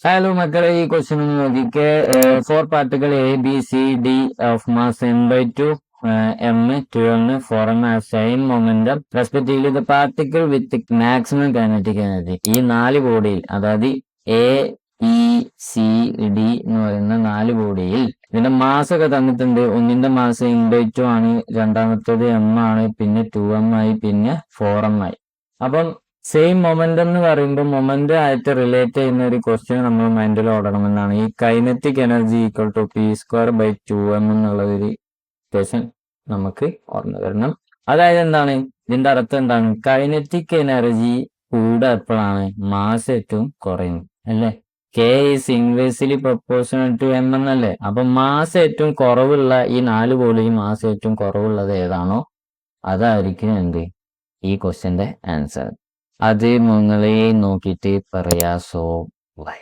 Hello മക്കളെ, ഈ question ഒന്ന് നോക്കിക്കേ. Four particle A B C D of mass m/2 m 12 4m have same momentum respectively the particle with maximum kinetic energy. ഈ 4 ബോഡിയിൽ, അതായത് A E C D എന്ന് പറയുന്ന 4 ബോഡിയിൽ ഇതിന്റെ മാസ് ഒക്കെ തന്നിട്ടുണ്ട്. ഒന്നിന്റെ മാസ് m/2 ആണ്, രണ്ടാമത്തേത് m ആണ്, പിന്നെ 2m ആയി, പിന്നെ 4m ആയി. അപ്പം സെയിം മൊമെന്റം എന്ന് പറയുമ്പോൾ മൊമെന്റ് ആയിട്ട് റിലേറ്റ് ചെയ്യുന്ന ഒരു ക്വസ്റ്റ്യൻ നമ്മൾ മൈൻഡിൽ ഓടണമെന്നാണ്. ഈ kinetic energy equal to p²/2m എന്നുള്ള ഒരു ക്വസ്റ്റ്യൻ നമുക്ക് ഓർമ്മ വരണം. അതായത് എന്താണ് ഇതിന്റെ അർത്ഥം? എന്താണ്? കൈനറ്റിക് എനർജി കൂടെ എപ്പോഴാണ് മാസ് ഏറ്റവും കുറയുന്നത് അല്ലേ? K is inversely proportional to M എന്നല്ലേ? അപ്പൊ മാസ് ഏറ്റവും കുറവുള്ള ഈ 4 ബോഡിയിൽ മാസ് ഏറ്റവും കുറവുള്ളത് ഏതാണോ അതായിരിക്കും എന്ത് ഈ ക്വസ്റ്റ്യന്റെ ആൻസർ. അത് നിങ്ങളെ നോക്കിയിട്ട് പറയാ. So by.